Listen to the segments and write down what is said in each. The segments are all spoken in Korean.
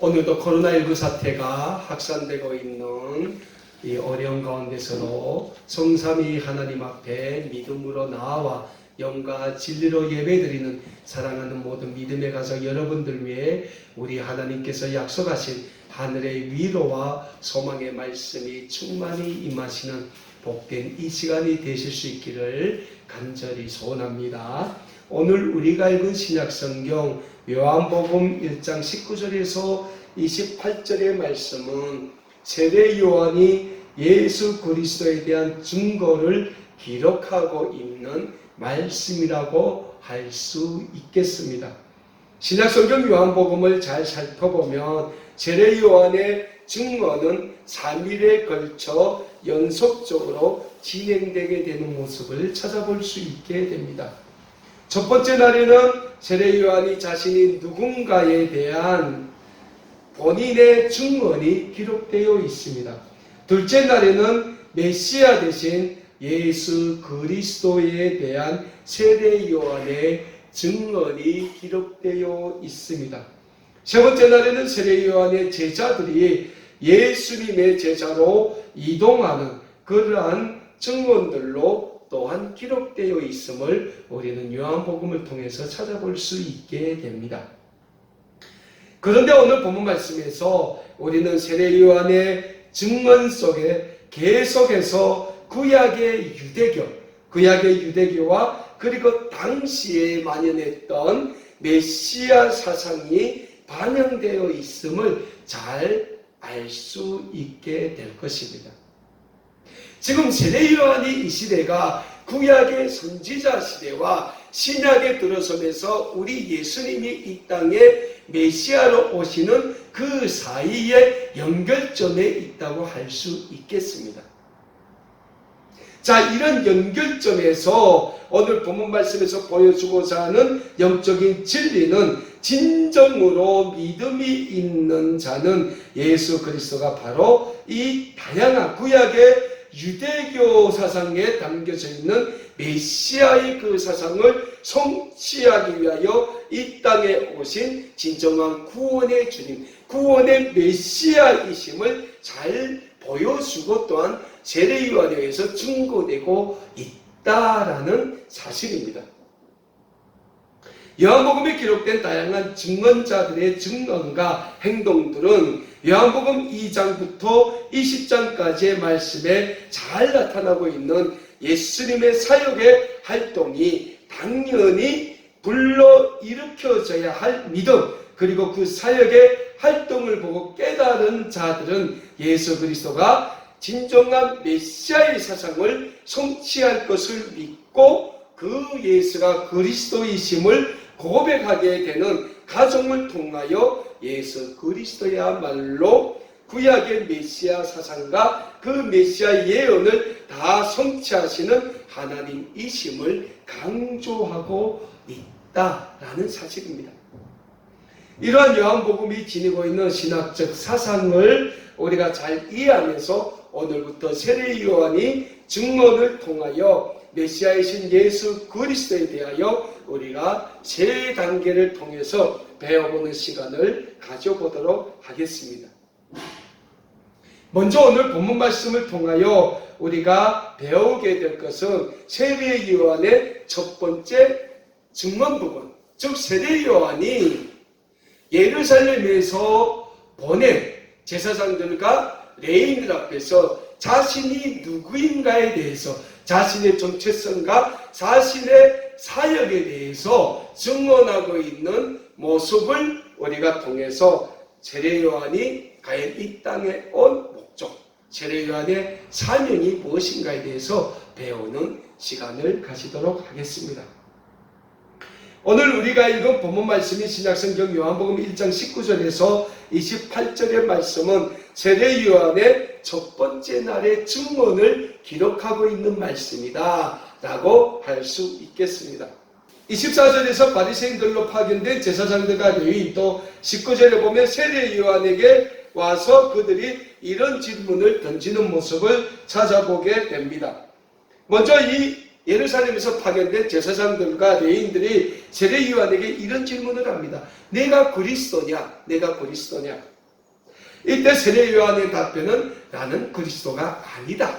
오늘도 코로나19 사태가 확산되고 있는 이 어려운 가운데서도 성삼위 하나님 앞에 믿음으로 나와 영과 진리로 예배드리는 사랑하는 모든 믿음의 가족 여러분들 위해 우리 하나님께서 약속하신 하늘의 위로와 소망의 말씀이 충만히 임하시는 복된 이 시간이 되실 수 있기를 간절히 소원합니다. 오늘 우리가 읽은 신약성경 요한복음 1장 19절에서 28절의 말씀은 세례 요한이 예수 그리스도에 대한 증거를 기록하고 있는 말씀이라고 할 수 있겠습니다. 신약성경 요한복음을 잘 살펴보면 세례 요한의 증거는 3일에 걸쳐 연속적으로 진행되게 되는 모습을 찾아볼 수 있게 됩니다. 첫 번째 날에는 세례 요한이 자신이 누군가에 대한 본인의 증언이 기록되어 있습니다. 둘째 날에는 메시아 대신 예수 그리스도에 대한 세례 요한의 증언이 기록되어 있습니다. 세 번째 날에는 세례 요한의 제자들이 예수님의 제자로 이동하는 그러한 증언들로 또한 기록되어 있음을 우리는 요한복음을 통해서 찾아볼 수 있게 됩니다. 그런데 오늘 본문 말씀에서 우리는 세례 요한의 증언 속에 계속해서 구약의 유대교와 그리고 당시에 만연했던 메시아 사상이 반영되어 있음을 잘 알 수 있게 될 것입니다. 지금 세례 요한이 이 시대가 구약의 선지자 시대와 신약에 들어서면서 우리 예수님이 이 땅에 메시아로 오시는 그 사이에 연결점에 있다고 할 수 있겠습니다. 자, 이런 연결점에서 오늘 본문 말씀에서 보여주고자 하는 영적인 진리는 진정으로 믿음이 있는 자는 예수 그리스도가 바로 이 다양한 구약의 유대교 사상에 담겨져 있는 메시아의 그 사상을 성취하기 위하여 이 땅에 오신 진정한 구원의 주님, 구원의 메시아이심을 잘 보여주고 또한 세례 요한에 의해서 증거되고 있다라는 사실입니다. 요한복음에 기록된 다양한 증언자들의 증언과 행동들은 요한복음 2장부터 20장까지의 말씀에 잘 나타나고 있는 예수님의 사역의 활동이 당연히 불러일으켜져야 할 믿음, 그리고 그 사역의 활동을 보고 깨달은 자들은 예수 그리스도가 진정한 메시아의 사상을 성취할 것을 믿고 그 예수가 그리스도이심을 고백하게 되는 가정을 통하여 예수 그리스도야말로 구약의 메시아 사상과 그 메시아 예언을 다 성취하시는 하나님이심을 강조하고 있다라는 사실입니다. 이러한 요한복음이 지니고 있는 신학적 사상을 우리가 잘 이해하면서 오늘부터 세례 요한이 증언을 통하여 메시아이신 예수 그리스도에 대하여 우리가 세 단계를 통해서 배워보는 시간을 가져보도록 하겠습니다. 먼저 오늘 본문 말씀을 통하여 우리가 배우게 될 것은 세례 요한의 첫 번째 증언 부분, 즉 세례 요한이 예루살렘에서 보낸 제사장들과 레위인들 앞에서 자신이 누구인가에 대해서, 자신의 정체성과 자신의 사역에 대해서 증언하고 있는 모습을 우리가 통해서 세례 요한이 과연 이 땅에 온 목적, 세례 요한의 사명이 무엇인가에 대해서 배우는 시간을 가지도록 하겠습니다. 오늘 우리가 읽은 본문 말씀이 신약성경 요한복음 1장 19절에서 28절의 말씀은 세례 요한의 첫 번째 날의 증언을 기록하고 있는 말씀이다 라고 할 수 있겠습니다. 24절에서 바리새인들로 파견된 제사장들과 레위인, 또 19절에 보면 세례 요한에게 와서 그들이 이런 질문을 던지는 모습을 찾아보게 됩니다. 먼저 이 예루살렘에서 파견된 제사장들과 레위인들이 세례 요한에게 이런 질문을 합니다. 내가 그리스도냐? 내가 그리스도냐? 이때 세례 요한의 답변은 나는 그리스도가 아니다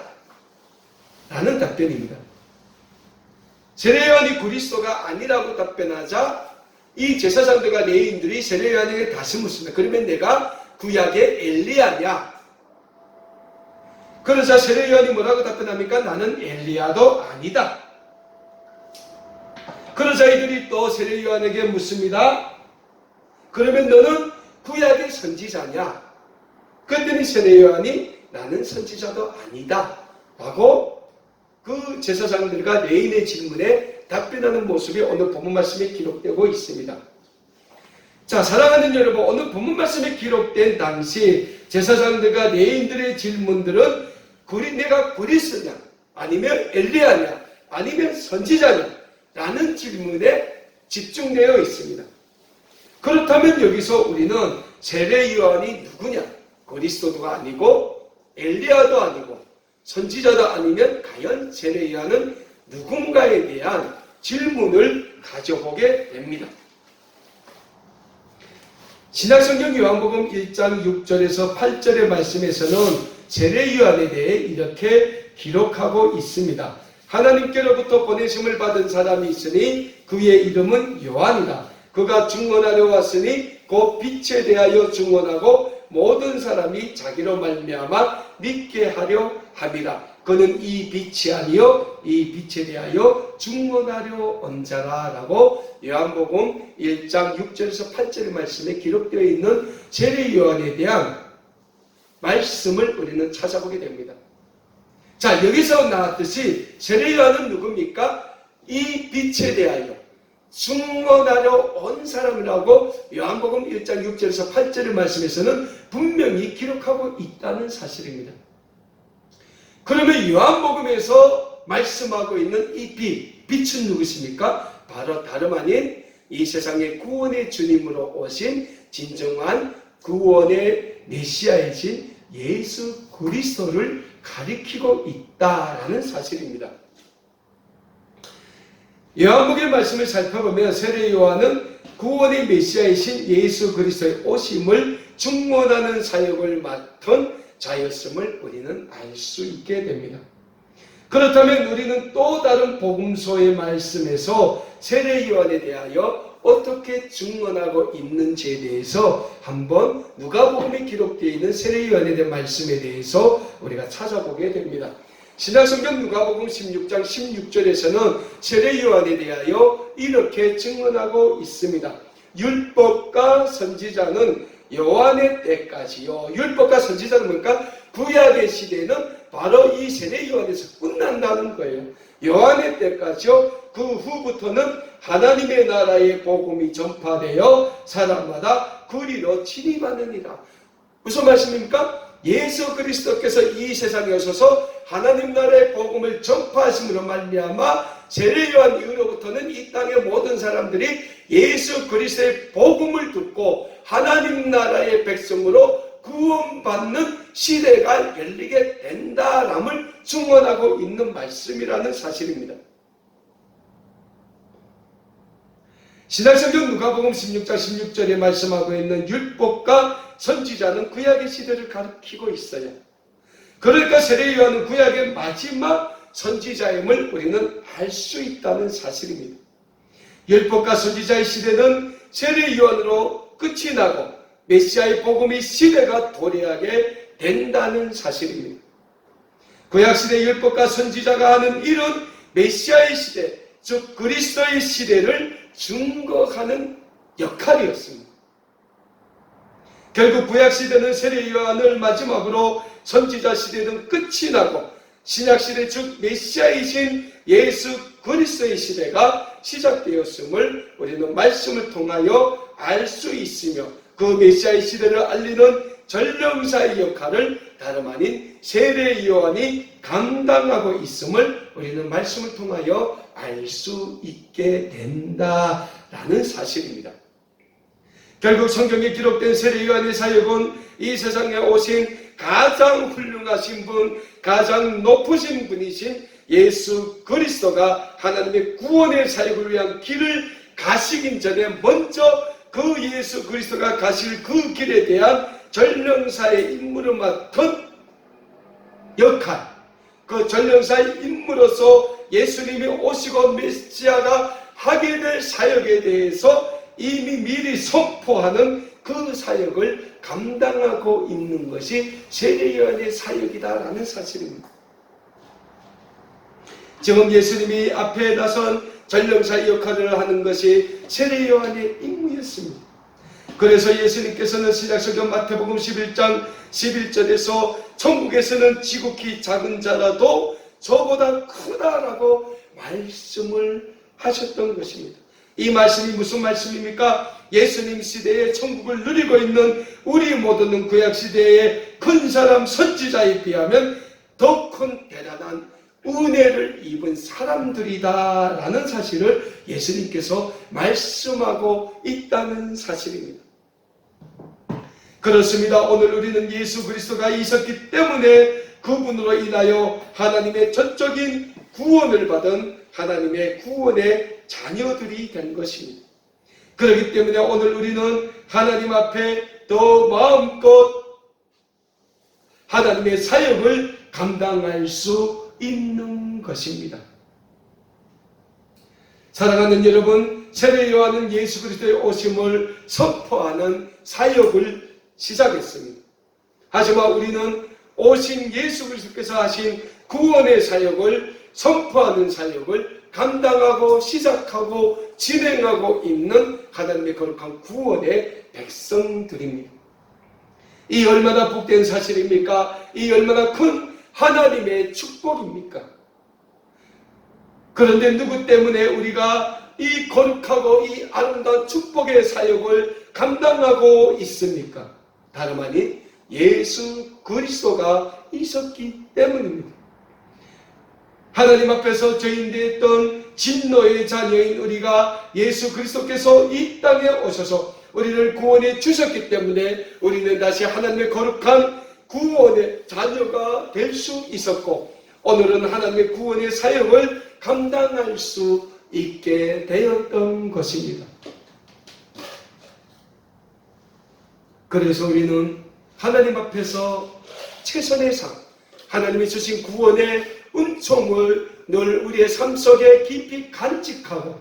라는 답변입니다. 세례 요한이 그리스도가 아니라고 답변하자 이 제사장들과 레위인들이 세례 요한에게 다시 묻습니다. 그러면 내가 구약의 엘리야냐? 그러자 세례 요한이 뭐라고 답변합니까? 나는 엘리야도 아니다. 그러자 이들이 또 세례 요한에게 묻습니다. 그러면 너는 구약의 선지자냐? 그랬더니 세례 요한이 나는 선지자도 아니다 라고 그 제사장들과 레위인의 질문에 답변하는 모습이 오늘 본문 말씀에 기록되고 있습니다. 자, 사랑하는 여러분, 오늘 본문 말씀에 기록된 당시 제사장들과 레위인들의 질문들은 내가 그리스도냐, 아니면 엘리야냐, 아니면 선지자냐 라는 질문에 집중되어 있습니다. 그렇다면 여기서 우리는 세례 요한이 누구냐? 그리스도가 아니고 엘리야도 아니고 선지자도 아니면 과연 세례 요한은 누군가에 대한 질문을 가져보게 됩니다. 신약성경 요한복음 1장 6절에서 8절의 말씀에서는 세례 요한에 대해 이렇게 기록하고 있습니다. 하나님께로부터 보내심을 받은 사람이 있으니 그의 이름은 요한이라. 그가 증언하려 왔으니 곧 빛에 대하여 증언하고 모든 사람이 자기로 말미암아 믿게 하려 함이라. 그는 이 빛이 아니요 이 빛에 대하여 증언하려 온 자라 라고 요한복음 1장 6절에서 8절의 말씀에 기록되어 있는 세례 요한에 대한 말씀을 우리는 찾아보게 됩니다. 자, 여기서 나왔듯이 세례 요한은 누굽니까? 이 빛에 대하여 증언하려 온 사람이라고 요한복음 1장 6절에서 8절의 말씀에서는 분명히 기록하고 있다는 사실입니다. 그러면 요한복음에서 말씀하고 있는 이 빛은 누구십니까? 바로 다름 아닌 이 세상의 구원의 주님으로 오신 진정한 구원의 메시아이신 예수 그리스도를 가리키고 있다라는 사실입니다. 요한복음의 말씀을 살펴보면 세례 요한은 구원의 메시아이신 예수 그리스도의 오심을 증언하는 사역을 맡은 자였음을 우리는 알 수 있게 됩니다. 그렇다면 우리는 또 다른 복음서의 말씀에서 세례 요한에 대하여 어떻게 증언하고 있는지에 대해서 한번 누가복음에 기록되어 있는 세례 요한에 대한 말씀에 대해서 우리가 찾아보게 됩니다. 신약성경 누가복음 16장 16절에서는 세례 요한에 대하여 이렇게 증언하고 있습니다. 율법과 선지자는 요한의 때까지요. 율법과 선지자는 뭡니까? 구약의 시대는 바로 이 세례 요한에서 끝난다는 거예요. 요한의 때까지요. 그 후부터는 하나님의 나라의 복음이 전파되어 사람마다 그리로 침입하느니라. 무슨 말씀입니까? 예수 그리스도께서 이 세상에 오셔서 하나님 나라의 복음을 전파하심으로 말미암아 세례 요한 이후로부터는 이 땅의 모든 사람들이 예수 그리스도의 복음을 듣고 하나님 나라의 백성으로 구원받는 시대가 열리게 된다람을 증언하고 있는 말씀이라는 사실입니다. 신약성경 누가복음 16장 16절에 말씀하고 있는 율법과 선지자는 구약의 시대를 가리키고 있어요. 그러니까 세례 요한은 구약의 마지막 선지자임을 우리는 알 수 있다는 사실입니다. 율법과 선지자의 시대는 세례 요한으로 끝이 나고 메시아의 복음의 시대가 도래하게 된다는 사실입니다. 구약시대 율법과 선지자가 하는 일은 메시아의 시대, 즉 그리스도의 시대를 증거하는 역할이었습니다. 결국 구약시대는 세례 요한을 마지막으로 선지자 시대는 끝이 나고 신약시대 즉 메시아이신 예수 그리스도의 시대가 시작되었음을 우리는 말씀을 통하여 알 수 있으며 그 메시아의 시대를 알리는 전령사의 역할을 다름 아닌 세례 요한이 감당하고 있음을 우리는 말씀을 통하여 알 수 있게 된다라는 사실입니다. 결국 성경에 기록된 세례 요한의 사역은 이 세상에 오신 가장 훌륭하신 분, 가장 높으신 분이신 예수 그리스도가 하나님의 구원의 사역을 위한 길을 가시기 전에 먼저 그 예수 그리스도가 가실 그 길에 대한 전령사의 임무를 맡은 역할, 그 전령사의 임무로서 예수님이 오시고 메시아가 하게 될 사역에 대해서 이미 미리 선포하는 그 사역을 감당하고 있는 것이 세례요한의 사역이다라는 사실입니다. 지금 예수님이 앞에 나선 전령사의 역할을 하는 것이 세례요한의 임무였습니다. 그래서 예수님께서는 신약성경 마태복음 11장 11절에서 천국에서는 지극히 작은 자라도 저보다 크다라고 말씀을 하셨던 것입니다. 이 말씀이 무슨 말씀입니까? 예수님 시대에 천국을 누리고 있는 우리 모두는 구약시대의 큰 사람 선지자에 비하면 더 큰 대단한 은혜를 입은 사람들이다 라는 사실을 예수님께서 말씀하고 있다는 사실입니다. 그렇습니다. 오늘 우리는 예수 그리스도가 있었기 때문에 그분으로 인하여 하나님의 전적인 구원을 받은 하나님의 구원의 자녀들이 된 것입니다. 그렇기 때문에 오늘 우리는 하나님 앞에 더 마음껏 하나님의 사역을 감당할 수 있는 것입니다. 사랑하는 여러분, 세례요한은 예수 그리스도의 오심을 선포하는 사역을 시작했습니다. 하지만 우리는 오신 예수 그리스도께서 하신 구원의 사역을 선포하는 사역을 감당하고 시작하고 진행하고 있는 하나님의 거룩한 구원의 백성들입니다. 이 얼마나 복된 사실입니까? 이 얼마나 큰 하나님의 축복입니까? 그런데 누구 때문에 우리가 이 거룩하고 이 아름다운 축복의 사역을 감당하고 있습니까? 다름 아닌 예수 그리스도가 있었기 때문입니다. 하나님 앞에서 저인되었던 진노의 자녀인 우리가 예수 그리스도께서 이 땅에 오셔서 우리를 구원해 주셨기 때문에 우리는 다시 하나님의 거룩한 구원의 자녀가 될 수 있었고, 오늘은 하나님의 구원의 사역을 감당할 수 있게 되었던 것입니다. 그래서 우리는 하나님 앞에서 최선의 삶, 하나님이 주신 구원의 은총을 늘 우리의 삶 속에 깊이 간직하고,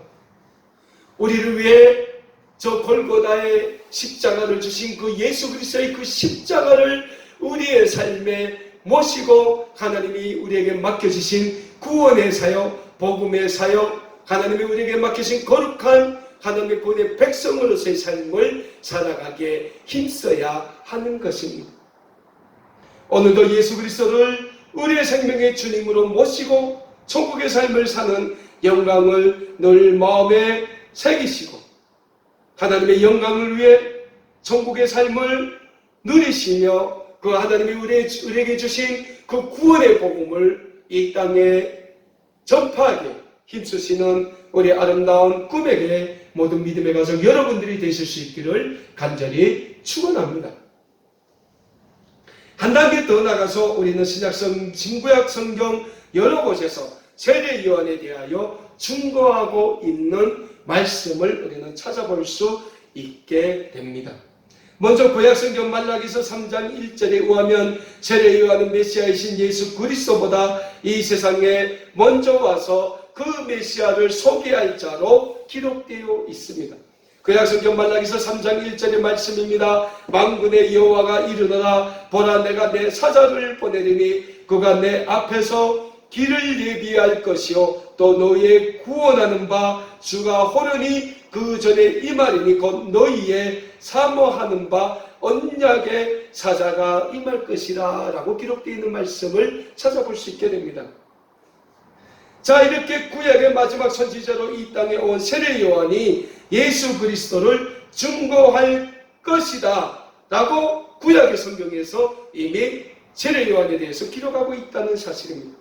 우리를 위해 저 골고다의 십자가를 주신 그 예수 그리스도의 그 십자가를 우리의 삶에 모시고 하나님이 우리에게 맡겨주신 구원의 사역, 복음의 사역, 하나님이 우리에게 맡기신 거룩한 하나님의 구원의 백성으로서의 삶을 살아가기에 힘써야 하는 것입니다. 오늘도 예수 그리스도를 우리의 생명의 주님으로 모시고 천국의 삶을 사는 영광을 늘 마음에 새기시고 하나님의 영광을 위해 천국의 삶을 누리시며 그 하나님이 우리에게 주신 그 구원의 복음을 이 땅에 전파하게 힘쓰시는 우리 아름다운 꿈에게 모든 믿음의 가족 여러분들이 되실 수 있기를 간절히 축원합니다. 한 단계 더 나가서 우리는 신구약 성경 여러 곳에서 세례 요한에 대하여 증거하고 있는 말씀을 우리는 찾아볼 수 있게 됩니다. 먼저 구약성경 말라기서 3장 1절에 의하면 세례 요한은 메시아이신 예수 그리스도보다 이 세상에 먼저 와서 그 메시아를 소개할 자로 기록되어 있습니다. 구약성경 말라기서 3장 1절의 말씀입니다. 만군의 여호와가 이르노라, 보라 내가 내 사자를 보내리니 그가 내 앞에서 길을 예비할 것이요 또 너희의 구원하는 바 주가 호련히 그 전에 임하리니 곧 너희의 사모하는 바 언약의 사자가 임할 것이라 라고 기록되어 있는 말씀을 찾아볼 수 있게 됩니다. 자, 이렇게 구약의 마지막 선지자로 이 땅에 온 세례 요한이 예수 그리스도를 증거할 것이다 라고 구약의 성경에서 이미 세례 요한에 대해서 기록하고 있다는 사실입니다.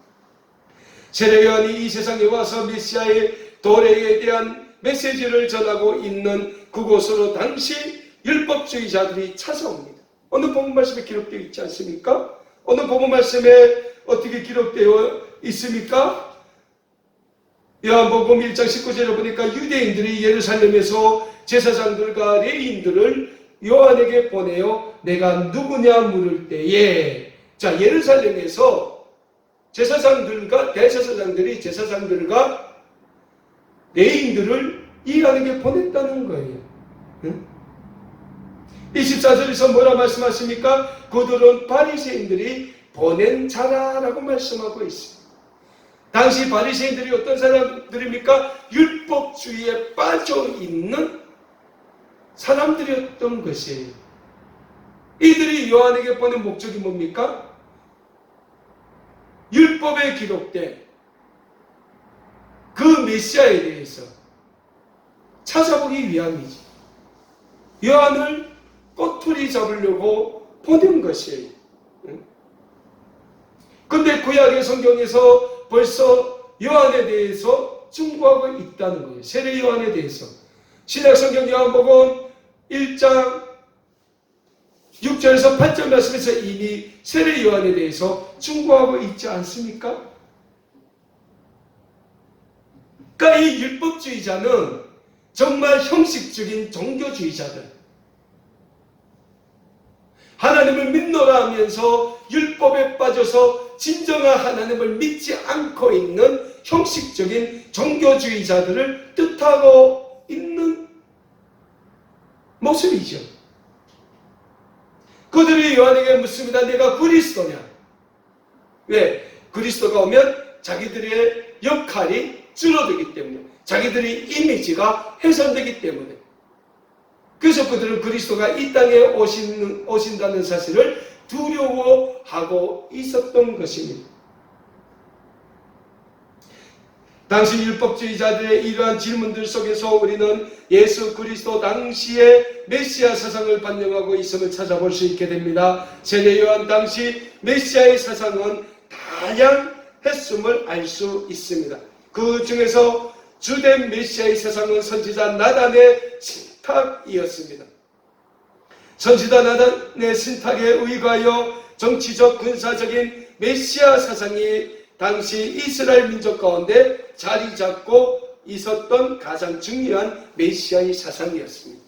세례 요한이 이 세상에 와서 메시아의 도래에 대한 메시지를 전하고 있는 그곳으로 당시 율법주의자들이 찾아옵니다. 어느 복음 말씀에 기록되어 있지 않습니까? 어느 복음 말씀에 어떻게 기록되어 있습니까? 요한복음 1장 19절에 보니까 유대인들이 예루살렘에서 제사장들과 레위인들을 요한에게 보내어 내가 누구냐 물을 때에, 자, 예루살렘에서 제사장들과 대제사장들이 제사장들과 레위인들을 요한에게 보냈다는 거예요. 응? 24절에서 뭐라 말씀하십니까? 그들은 바리새인들이 보낸 자라라고 말씀하고 있습니다. 당시 바리새인들이 어떤 사람들입니까? 율법주의에 빠져있는 사람들이었던 것이에요. 이들이 요한에게 보낸 목적이 뭡니까? 율법에 기록된 그 메시아에 대해서 찾아보기 위함이지. 요한을 꼬투리 잡으려고 보낸 것이에요. 근데 구약의 성경에서 벌써 요한에 대해서 충고하고 있다는 거예요. 세례 요한에 대해서. 신약 성경 요한복음 1장 6절에서 8절 말씀에서 이미 세례 요한에 대해서 충고하고 있지 않습니까? 그러니까 이 율법주의자는 정말 형식적인 종교주의자들, 하나님을 믿노라 하면서 율법에 빠져서 진정한 하나님을 믿지 않고 있는 형식적인 종교주의자들을 뜻하고 있는 모습이죠. 그들이 요한에게 묻습니다. 내가 그리스도냐? 왜? 그리스도가 오면 자기들의 역할이 줄어들기 때문에, 자기들의 이미지가 훼손되기 때문에. 그래서 그들은 그리스도가 이 땅에 오신다는 사실을 두려워하고 있었던 것입니다. 당시 율법주의자들의 이러한 질문들 속에서 우리는 예수 그리스도 당시의 메시아 사상을 반영하고 있음을 찾아볼 수 있게 됩니다. 세례 요한 당시 메시아의 사상은 다양했음을 알 수 있습니다. 그 중에서 주된 메시아의 사상은 선지자 나단의 신탁이었습니다. 선지자 나단의 신탁에 의거하여 정치적 군사적인 메시아 사상이 당시 이스라엘 민족 가운데 자리 잡고 있었던 가장 중요한 메시아의 사상이었습니다.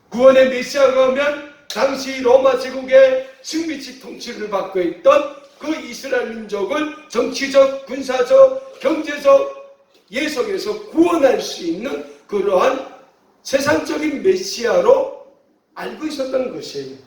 구원의 메시아가 오면 당시 로마 제국의 식민지 통치를 받고 있던 그 이스라엘 민족을 정치적, 군사적, 경제적 예속에서 구원할 수 있는 그러한 세상적인 메시아로 알고 있었던 것이에요.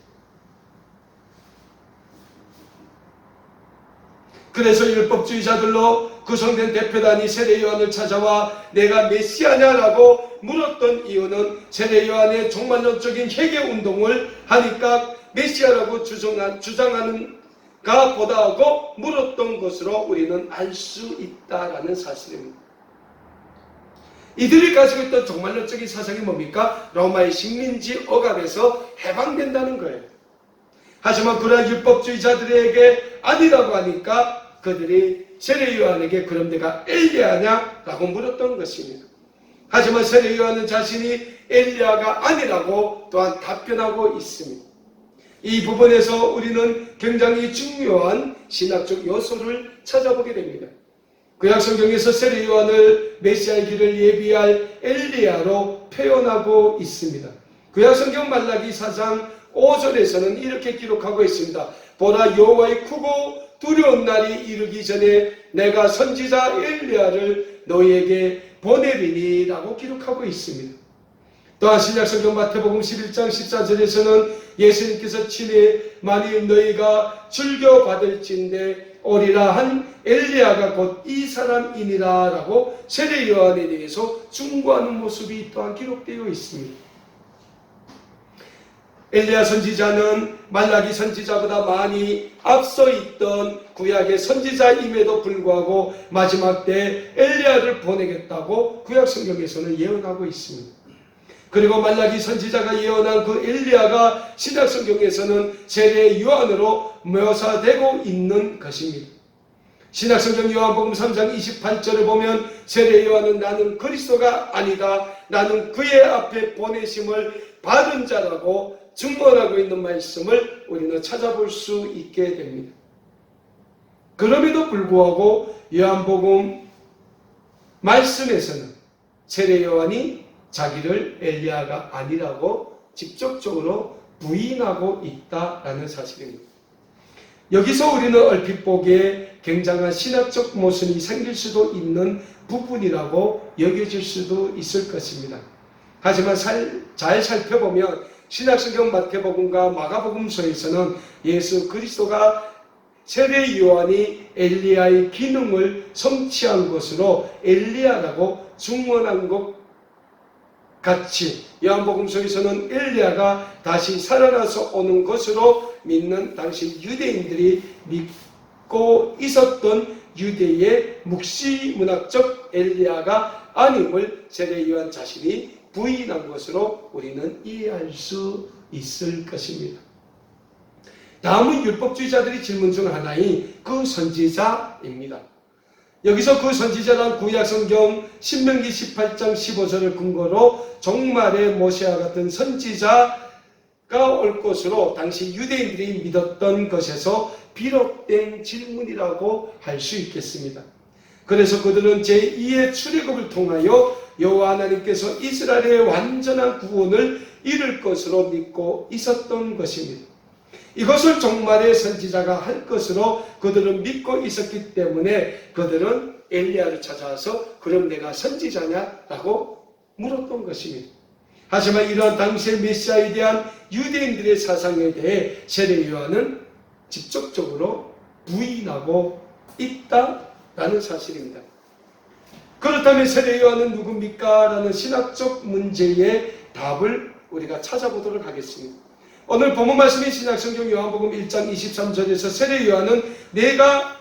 그래서 율법주의자들로 구성된 대표단이 세례 요한을 찾아와 내가 메시아냐라고 물었던 이유는 세례 요한의 종말론적인 회개운동을 하니까 메시아라고 주장하는가 보다 하고 물었던 것으로 우리는 알 수 있다라는 사실입니다. 이들이 가지고 있던 종말론적인 사상이 뭡니까? 로마의 식민지 억압에서 해방된다는 거예요. 하지만 그러한 율법주의자들에게 아니라고 하니까 그들이 세례 요한에게 그럼 내가 엘리야냐? 라고 물었던 것입니다. 하지만 세례 요한은 자신이 엘리야가 아니라고 또한 답변하고 있습니다. 이 부분에서 우리는 굉장히 중요한 신학적 요소를 찾아보게 됩니다. 구약 성경에서 세례 요한을 메시아의 길을 예비할 엘리야로 표현하고 있습니다. 구약 성경 말라기 4장 5절에서는 이렇게 기록하고 있습니다. 보라, 여호와의 크고 두려운 날이 이르기 전에 내가 선지자 엘리야를 너희에게 보내리니 라고 기록하고 있습니다. 또한 신약 성경 마태복음 11장 14절에서는 예수님께서 친히 만일 너희가 즐겨받을진대 오리라 한 엘리야가 곧 이 사람이니라 라고 세례 요한에 대해서 충고하는 모습이 또한 기록되어 있습니다. 엘리야 선지자는 말라기 선지자보다 많이 앞서 있던 구약의 선지자임에도 불구하고 마지막 때 엘리야를 보내겠다고 구약 성경에서는 예언하고 있습니다. 그리고 말라기 선지자가 예언한 그 엘리야가 신약 성경에서는 세례 요한으로 묘사되고 있는 것입니다. 신약 성경 요한복음 3장 28절을 보면 세례 요한은 나는 그리스도가 아니다, 나는 그의 앞에 보내심을 받은 자라고 증언하고 있는 말씀을 우리는 찾아볼 수 있게 됩니다. 그럼에도 불구하고 요한복음 말씀에서는 세례 요한이 자기를 엘리야가 아니라고 직접적으로 부인하고 있다라는 사실입니다. 여기서 우리는 얼핏 보기에 굉장한 신학적 모순이 생길 수도 있는 부분이라고 여겨질 수도 있을 것입니다. 하지만 잘 살펴보면 신약성경 마태복음과 마가복음서에서는 예수 그리스도가 세례 요한이 엘리야의 기능을 성취한 것으로 엘리야라고 증언한 것 같이 요한복음서에서는 엘리야가 다시 살아나서 오는 것으로 믿는 당시 유대인들이 믿고 있었던 유대의 묵시문학적 엘리야가 아님을 세례 요한 자신이 부인한 것으로 우리는 이해할 수 있을 것입니다. 다음은 율법주의자들의 질문 중 하나인 그 선지자입니다. 여기서 그 선지자란 구약성경 신명기 18장 15절을 근거로 종말의 모세와 같은 선지자가 올 것으로 당시 유대인들이 믿었던 것에서 비롯된 질문이라고 할 수 있겠습니다. 그래서 그들은 제2의 출애굽을 통하여 여호와 하나님께서 이스라엘의 완전한 구원을 이룰 것으로 믿고 있었던 것입니다. 이것을 종말의 선지자가 할 것으로 그들은 믿고 있었기 때문에 그들은 엘리야를 찾아와서 그럼 내가 선지자냐? 라고 물었던 것입니다. 하지만 이러한 당시의 메시아에 대한 유대인들의 사상에 대해 세례 요한은 직접적으로 부인하고 있다라는 사실입니다. 그렇다면 세례 요한은 누굽니까? 라는 신학적 문제의 답을 우리가 찾아보도록 하겠습니다. 오늘 본문 말씀인 신약성경 요한복음 1장 23절에서 세례 요한은 내가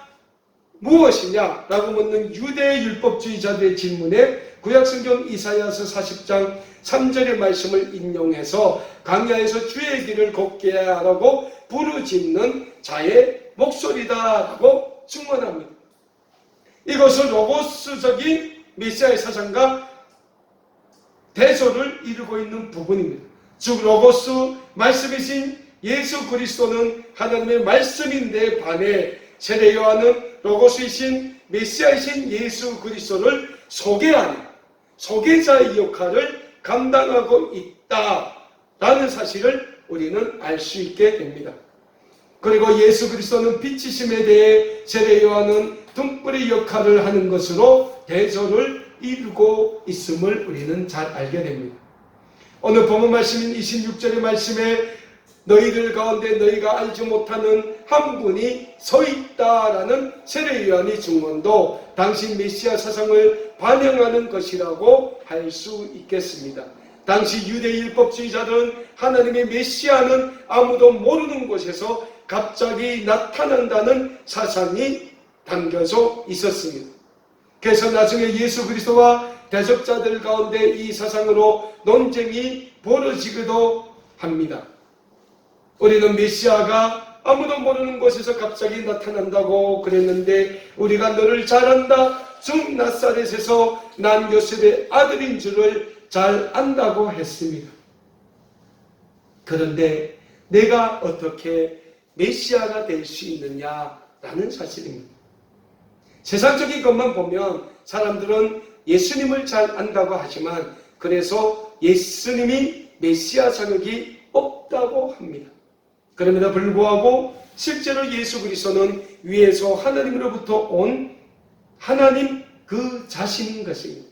무엇이냐? 라고 묻는 유대 율법주의자들의 질문에 구약성경 이사야서 40장 3절의 말씀을 인용해서 광야에서 주의 길을 걷게 하라고 부르짖는 자의 목소리다라고 증언합니다. 이것은 로고스적인 메시아의 사상과 대조를 이루고 있는 부분입니다. 즉 로고스 말씀이신 예수 그리스도는 하나님의 말씀인데 반해 세례 요한은 로고스이신 메시아이신 예수 그리스도를 소개하는 소개자의 역할을 감당하고 있다라는 사실을 우리는 알 수 있게 됩니다. 그리고 예수 그리스도는 빛이심에 대해 세례 요한은 등불의 역할을 하는 것으로 대조를 이루고 있음을 우리는 잘 알게 됩니다. 오늘 본문 말씀인 26절의 말씀에 너희들 가운데 너희가 알지 못하는 한 분이 서 있다라는 세례 요한의 증언도 당시 메시아 사상을 반영하는 것이라고 할 수 있겠습니다. 당시 유대 율법주의자들은 하나님의 메시아는 아무도 모르는 곳에서 갑자기 나타난다는 사상이 담겨져 있었습니다. 그래서 나중에 예수 그리스도와 대적자들 가운데 이 사상으로 논쟁이 벌어지기도 합니다. 우리는 메시아가 아무도 모르는 곳에서 갑자기 나타난다고 그랬는데 우리가 너를 잘 안다. 즉 나사렛에서 난 요셉의 아들인 줄을 잘 안다고 했습니다. 그런데 내가 어떻게 메시아가 될 수 있느냐라는 사실입니다. 세상적인 것만 보면 사람들은 예수님을 잘 안다고 하지만 그래서 예수님이 메시아 자격이 없다고 합니다. 그럼에도 불구하고 실제로 예수 그리스도는 위에서 하나님으로부터 온 하나님 그 자신인 것입니다.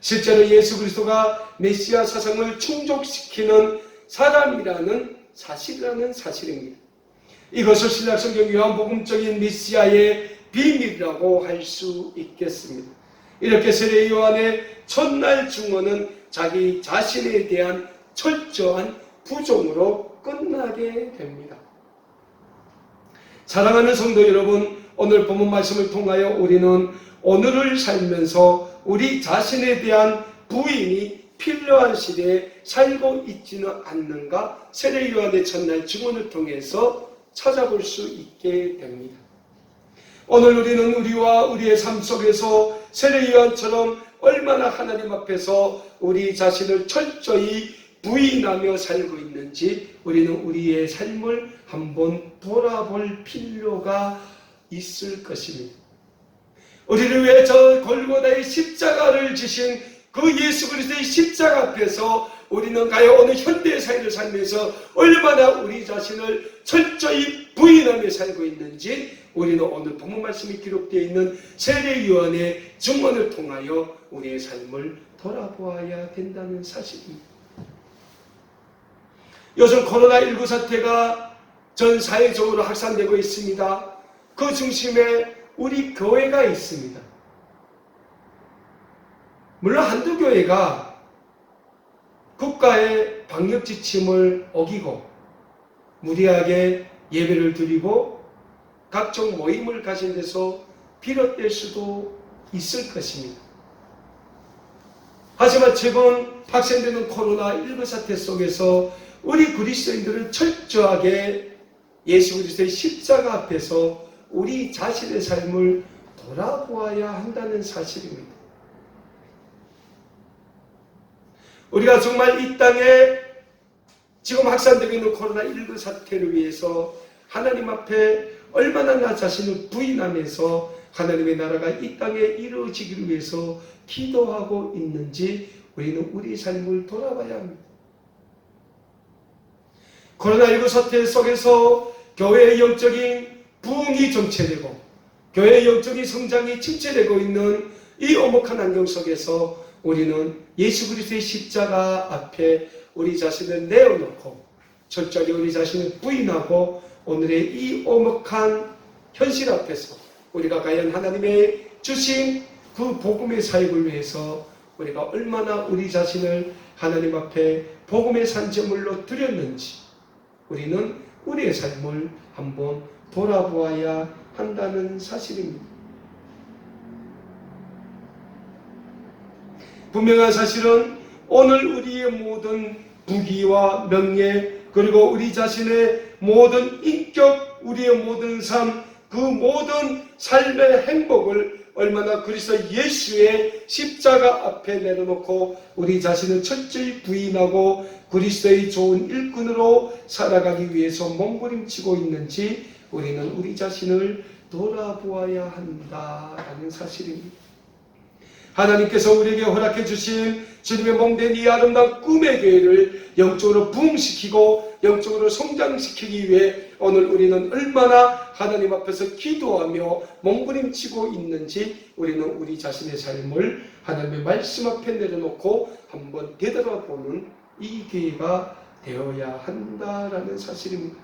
실제로 예수 그리스도가 메시아 사상을 충족시키는 사람이라는 사실입니다. 이것을 신약성경 요한복음적인 메시아의 비밀이라고 할 수 있겠습니다. 이렇게 세례 요한의 첫날 증언은 자기 자신에 대한 철저한 부정으로 끝나게 됩니다. 사랑하는 성도 여러분, 오늘 본문 말씀을 통하여 우리는 오늘을 살면서 우리 자신에 대한 부인이 필요한 시대에 살고 있지는 않는가 세례 요한의 첫날 증언을 통해서 찾아볼 수 있게 됩니다. 오늘 우리는 우리와 우리의 삶 속에서 세례 요한처럼 얼마나 하나님 앞에서 우리 자신을 철저히 부인하며 살고 있는지 우리는 우리의 삶을 한번 돌아볼 필요가 있을 것입니다. 우리를 위해 저 골고다의 십자가를 지신 그 예수 그리스도의 십자가 앞에서 우리는 과연 오늘 현대의 삶을 살면서 얼마나 우리 자신을 철저히 부인하며 살고 있는지 우리는 오늘 본문 말씀이 기록되어 있는 세례 요한의 증언을 통하여 우리의 삶을 돌아보아야 된다는 사실입니다. 요즘 코로나19 사태가 전 사회적으로 확산되고 있습니다. 그 중심에 우리 교회가 있습니다. 물론 한두 교회가 국가의 방역 지침을 어기고 무리하게 예배를 드리고 각종 모임을 가진 데서 비롯될 수도 있을 것입니다. 하지만 최근 확산되는 코로나19 사태 속에서 우리 그리스도인들은 철저하게 예수 그리스도의 십자가 앞에서 우리 자신의 삶을 돌아보아야 한다는 사실입니다. 우리가 정말 이 땅에 지금 확산되고 있는 코로나19 사태를 위해서 하나님 앞에 얼마나 나 자신을 부인하면서 하나님의 나라가 이 땅에 이루어지기를 위해서 기도하고 있는지 우리는 우리 삶을 돌아봐야 합니다. 코로나19 사태 속에서 교회의 영적인 부흥이 정체되고 교회의 영적인 성장이 침체되고 있는 이 오목한 환경 속에서 우리는 예수 그리스도의 십자가 앞에 우리 자신을 내어놓고 철저하게 우리 자신을 부인하고 오늘의 이 오목한 현실 앞에서 우리가 과연 하나님의 주신 그 복음의 사역을 위해서 우리가 얼마나 우리 자신을 하나님 앞에 복음의 산제물로 드렸는지 우리는 우리의 삶을 한번 돌아보아야 한다는 사실입니다. 분명한 사실은 오늘 우리의 모든 부귀와 명예 그리고 우리 자신의 모든 인격, 우리의 모든 삶, 그 모든 삶의 행복을 얼마나 그리스도 예수의 십자가 앞에 내려놓고 우리 자신을 철저히 부인하고 그리스도의 좋은 일꾼으로 살아가기 위해서 몸부림치고 있는지 우리는 우리 자신을 돌아보아야 한다라는 사실입니다. 하나님께서 우리에게 허락해 주신 주님의 몸된 이 아름다운 꿈의 교회를 영적으로 부흥시키고 영적으로 성장시키기 위해 오늘 우리는 얼마나 하나님 앞에서 기도하며 몸부림치고 있는지 우리는 우리 자신의 삶을 하나님의 말씀 앞에 내려놓고 한번 되돌아보는 이 기회가 되어야 한다라는 사실입니다.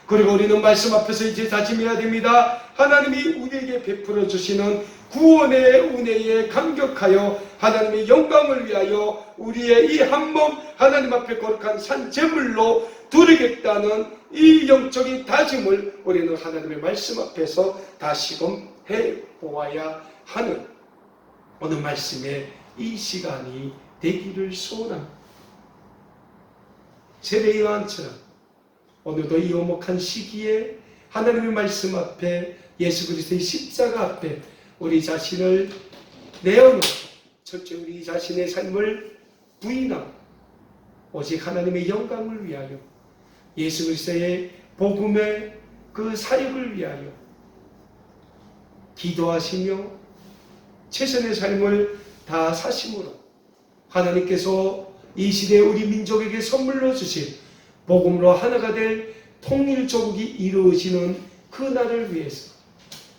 그리고 우리는 말씀 앞에서 이제 다짐해야 됩니다. 하나님이 우리에게 베풀어 주시는 구원의 은혜에 감격하여 하나님의 영광을 위하여 우리의 이 한 몸 하나님 앞에 거룩한 산 제물로 드리겠다는 이 영적인 다짐을 우리는 하나님의 말씀 앞에서 다시금 해보아야 하는 오늘 말씀의 이 시간이 되기를 소원합니다. 세례 요한처럼 오늘도 이 오목한 시기에 하나님의 말씀 앞에 예수 그리스도의 십자가 앞에 우리 자신을 내어놓고 철저히 우리 자신의 삶을 부인하고 오직 하나님의 영광을 위하여 예수 그리스도의 복음의 그 사역을 위하여 기도하시며 최선의 삶을 다 사심으로 하나님께서 이 시대에 우리 민족에게 선물로 주신 복음으로 하나가 될 통일조국이 이루어지는 그 날을 위해서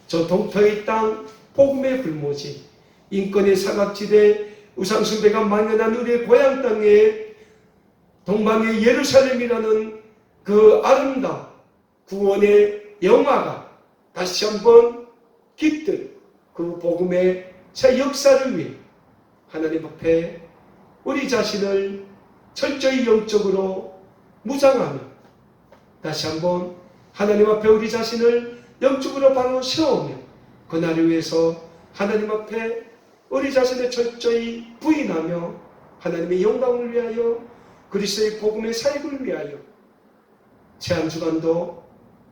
저 동토의 땅 복음의 불모지 인권의 사각지대 우상숭배가 만연한 우리의 고향 땅에 동방의 예루살렘이라는 그 아름다운 구원의 영화가 다시 한번 깃들 그 복음의 새 역사를 위해 하나님 앞에 우리 자신을 철저히 영적으로 무장하며 다시 한번 하나님 앞에 우리 자신을 영적으로 바로 세우며 그날을 위해서 하나님 앞에 우리 자신을 철저히 부인하며 하나님의 영광을 위하여 그리스도의 복음의 사역을 위하여 새 한 주간도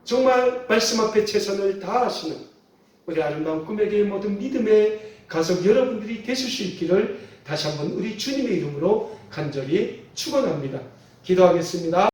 정말 말씀 앞에 최선을 다하시는 우리 아름다운 꿈에게 모든 믿음의 가족 여러분들이 되실 수 있기를 다시 한번 우리 주님의 이름으로 간절히 축원합니다. 기도하겠습니다.